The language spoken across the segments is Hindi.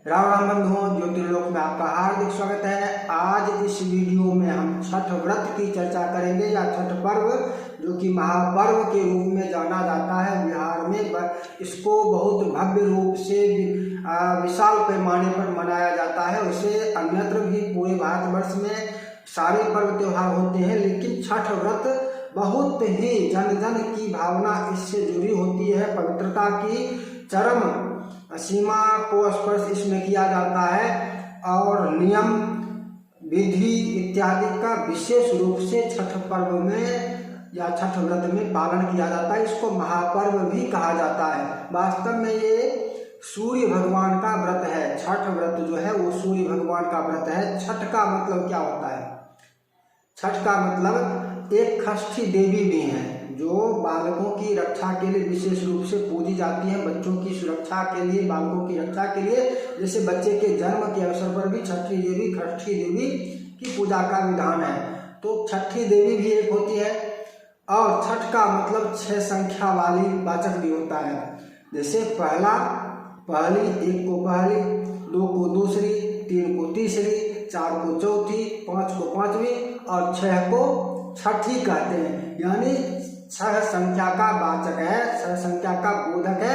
राम राम बंधुओं, ज्योतिर्लोक में आपका हार्दिक स्वागत है। आज इस वीडियो में हम छठ व्रत की चर्चा करेंगे या छठ पर्व, जो कि महापर्व के रूप में जाना जाता है। बिहार में इसको बहुत भव्य रूप से विशाल पैमाने पर मनाया जाता है। उसे अन्यत्र भी पूरे भारतवर्ष में सारे पर्व त्योहार होते हैं, लेकिन छठ व्रत बहुत ही जन जन की भावना इससे जुड़ी होती है। पवित्रता की चरम सीमा को स्पर्श इसमें किया जाता है और नियम विधि इत्यादि का विशेष रूप से छठ पर्व में या छठ व्रत में पालन किया जाता है। इसको महापर्व भी कहा जाता है। वास्तव में ये सूर्य भगवान का व्रत है। छठ व्रत जो है वो सूर्य भगवान का व्रत है। छठ का मतलब क्या होता है? छठ का मतलब एक षष्ठी देवी भी है जो बालकों की रक्षा के लिए विशेष रूप से पूजी जाती है। बच्चों की सुरक्षा के लिए, बालकों की रक्षा के लिए, जैसे बच्चे के जन्म के अवसर पर भी छठी देवी की पूजा का विधान है। तो छठी देवी भी एक होती है। और छठ का मतलब 6 संख्या वाली वाचक भी होता है। जैसे पहली, 1 को पहली, 2 को दूसरी, 3 को तीसरी, 4 को चौथी, 5 को पांचवी और 6 को छठी कहते हैं। यानी 6 संख्या का वाचक है, 6 संख्या का बोधक है।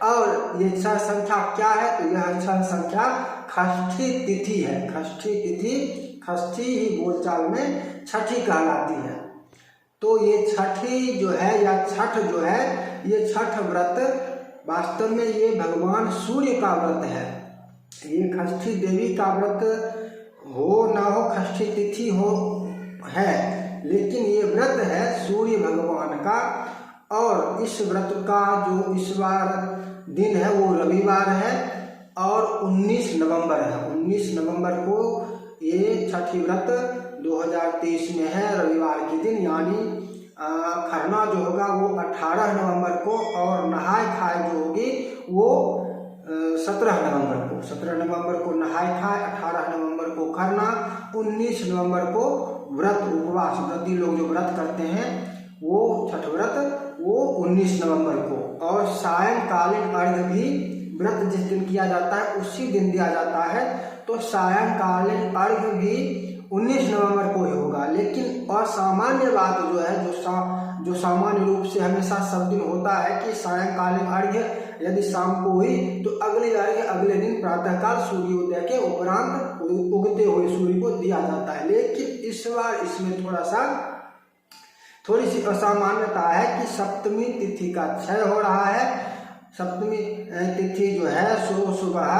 और ये 6 संख्या क्या है? तो यह 6 संख्या षष्ठी तिथि है। षष्ठी ही बोलचाल में छठी कहलाती है। तो ये छठी जो है या छठ जो है, ये छठ व्रत वास्तव में ये भगवान सूर्य का व्रत है। ये षष्ठी देवी का व्रत हो ना हो, षष्ठी तिथि हो है, लेकिन ये व्रत है सूर्य भगवान का। और इस व्रत का जो इस बार दिन है वो रविवार है और 19 नवंबर है। 19 नवंबर को ये छठी व्रत 2023 में है, रविवार के दिन। यानी खरना जो होगा वो 18 नवंबर को और नहाय खाए जो होगी वो 17 नवंबर को नहाय खाए, 18 नवंबर को खरना, 19 नवंबर को व्रत उपवास। व्रती लोग जो व्रत करते हैं वो छठ व्रत वो 19 नवंबर को। और सायंकालीन अर्घ्य भी व्रत जिस दिन किया जाता है उसी दिन दिया जाता है। तो सायंकालीन अर्घ्य भी 19 नवंबर को ही होगा। लेकिन असामान्य बात जो है, जो सामान्य रूप से हमेशा सब दिन होता है कि सायंकालीन अर्घ्य यदि शाम को हुई तो अगली अर्घ्य अगले दिन प्रातःकाल सूर्योदय के उपरांत उगते हुए सूर्य को दिया जाता है। लेकिन इस बार इसमें थोड़ी सी असामान्यता है कि सप्तमी तिथि का क्षय हो रहा है। सप्तमी तिथि जो है सुबह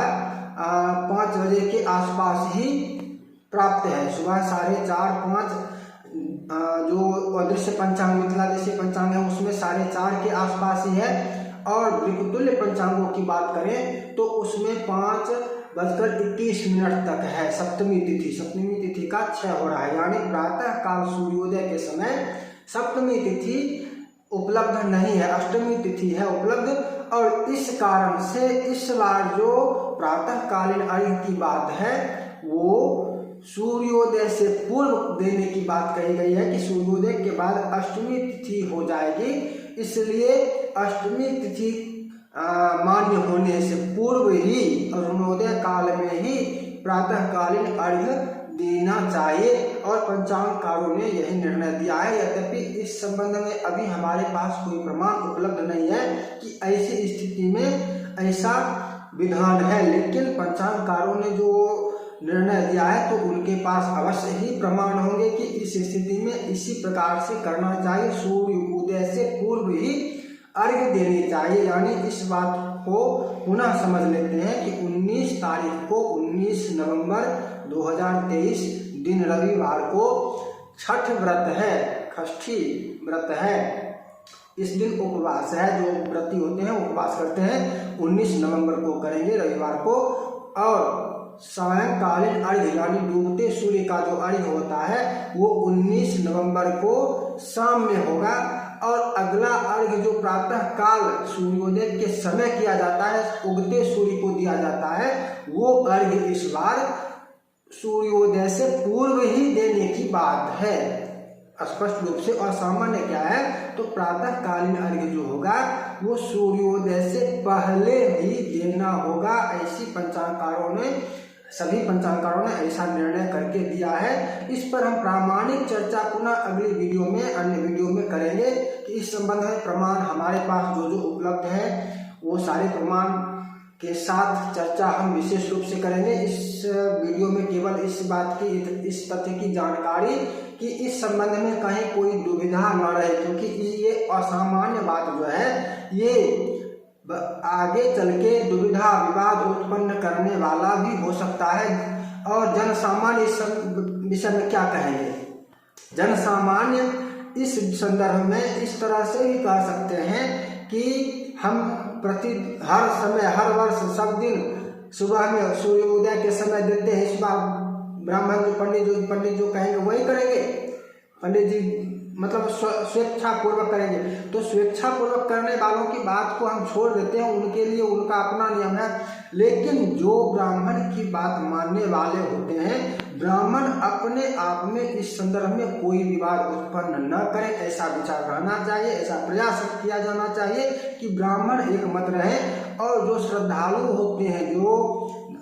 5 बजे के आसपास ही प्राप्त है। सुबह 4:30 5 जो अदृश्य पंचांग, मिथिला जैसे पंचांग है उसमें 4:30 के आसपास ही है। और वृकतुल्य पंचांगों की बात करें तो उसमें 5:21 तक है सप्तमी तिथि का क्षय हो रहा है। यानी प्रातः काल सूर्योदय के समय सप्तमी तिथि उपलब्ध नहीं है, अष्टमी तिथि है उपलब्ध। और इस कारण से इस बार जो प्रातःकालीन अर्घ्य की बात है वो सूर्योदय से पूर्व देने की बात कही गई है कि सूर्योदय के बाद अष्टमी तिथि हो जाएगी। इसलिए अष्टमी तिथि मान्य होने से पूर्व ही अरुणोदय काल में ही प्रातःकालीन अर्घ्य देना चाहिए और पंचांगकारों ने यही निर्णय दिया है। यद्यपि इस संबंध में अभी हमारे पास कोई प्रमाण उपलब्ध नहीं है कि ऐसी स्थिति में ऐसा विधान है, लेकिन पंचांगकारों ने जो निर्णय दिया है तो उनके पास अवश्य ही प्रमाण होंगे कि इस स्थिति में इसी प्रकार से करना चाहिए। सूर्य उदय से पूर्व ही अर्घ्य देनी चाहिए। यानी इस बात को पुनः समझ लेते हैं कि 19 तारीख को 19 नवंबर 2023 दिन रविवार को छठ व्रत है, षष्ठी व्रत है। इस दिन उपवास है, जो व्रती होते हैं उपवास करते हैं। 19 नवंबर को करेंगे रविवार को। और सायंकालीन अर्घ्य यानी डूबते सूर्य का जो अर्घ्य होता है वो 19 नवंबर को शाम में होगा। और अगला अर्घ्य जो प्रातः काल सूर्योदय के समय किया जाता है, उगते सूर्य को दिया जाता है, वो अर्घ्य इस बार सूर्योदय से पूर्व ही देने की बात है। स्पष्ट रूप से असामान्य क्या है? तो प्रातःकालीन अर्घ्य जो होगा वो सूर्योदय से पहले ही देना होगा। ऐसी पंचांगकारों ने, सभी पंचांगकारों ने ऐसा निर्णय करके दिया है। इस पर हम प्रामाणिक चर्चा पुनः अगली वीडियो में, अन्य वीडियो में करेंगे कि इस संबंध में प्रमाण हमारे पास जो जो उपलब्ध है वो सारे प्रमाण के साथ चर्चा हम विशेष रूप से करेंगे। इस वीडियो में केवल इस बात की, इस तथ्य की जानकारी कि इस संबंध में कहीं कोई दुविधा न रहे, क्योंकि ये असामान्य बात जो है ये आगे चल के दुविधा विवाद उत्पन्न करने वाला भी हो सकता है। और जन सामान्य इस विषय में क्या कहेंगे? जन सामान्य इस संदर्भ में इस तरह से भी कह सकते हैं कि हम हर समय, हर वर्ष, सब दिन सुबह में सूर्योदय के समय देते हैं। इस बार ब्राह्मण जो पंडित जो कहेंगे वही करेंगे। पंडित जी मतलब स्वेच्छा पूर्वक करेंगे, तो स्वेच्छा पूर्वक करने वालों की बात को हम छोड़ देते हैं, उनके लिए उनका अपना नियम है। लेकिन जो ब्राह्मण की बात मानने वाले होते हैं, ब्राह्मण अपने आप में इस संदर्भ में कोई विवाद उत्पन्न न करें, ऐसा विचार रहना चाहिए, ऐसा प्रयास किया जाना चाहिए कि ब्राह्मण एक मत रहे। और जो श्रद्धालु होते हैं, जो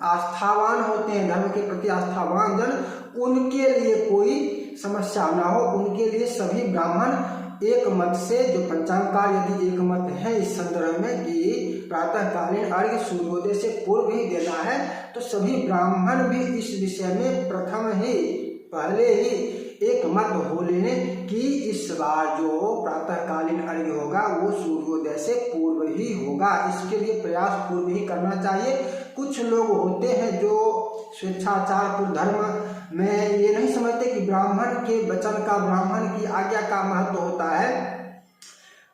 आस्थावान होते हैं, धर्म के प्रति आस्थावान जन, उनके लिए कोई समस्या ना हो, उनके लिए सभी ब्राह्मण एक मत से, जो पंचांगकार यदि एक मत है इस संदर्भ में कि प्रातःकालीन अर्घ्य सूर्योदय से पूर्व ही देना है, तो सभी ब्राह्मण भी इस विषय में प्रथम ही, पहले ही एक मत हो लेने कि इस बार जो प्रातःकालीन अर्घ्य होगा वो सूर्योदय से पूर्व ही होगा। इसके लिए प्रयास पूर्व ही करना चाहिए। कुछ लोग होते हैं जो स्वेच्छाचार धर्म में ये नहीं समझते कि ब्राह्मण के वचन का, ब्राह्मण की आज्ञा का महत्व होता है,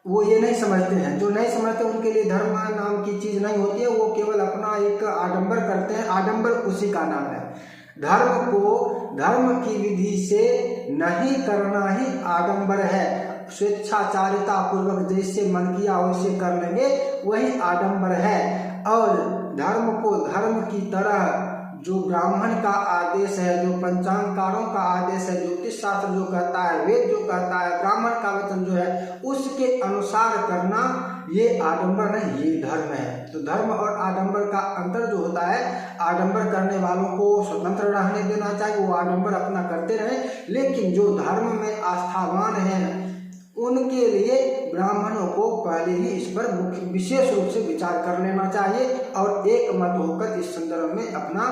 वो ये नहीं समझते हैं। जो नहीं समझते उनके लिए धर्म नाम की चीज नहीं होती है, वो केवल अपना एक आडंबर करते हैं। आडंबर उसी का नाम है। धर्म को धर्म की विधि से नहीं करना ही आडंबर है। स्वेच्छाचारिता पूर्वक जैसे मन किया वैसे कर लेंगे, वही आडंबर है। और धर्म को धर्म की तरह, जो ब्राह्मण का आदेश है, जो पंचांगकारों का आदेश है, ज्योतिष शास्त्र जो कहता है, वेद जो कहता है, ब्राह्मण का वचन जो है, उसके अनुसार करना ये आडंबर नहीं, ये धर्म है। तो धर्म और आडंबर का अंतर जो होता है, आडंबर करने वालों को स्वतंत्र रहने देना चाहिए, वो आडंबर अपना करते रहे। लेकिन जो धर्म में आस्थावान है, उनके लिए ब्राह्मणों को पहले ही इस पर विशेष रूप से विचार कर लेना चाहिए और एक मत होकर इस संदर्भ में अपना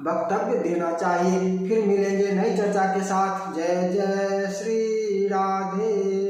वक्तव्य देना चाहिए। फिर मिलेंगे नई चर्चा के साथ। जय जय श्री राधे।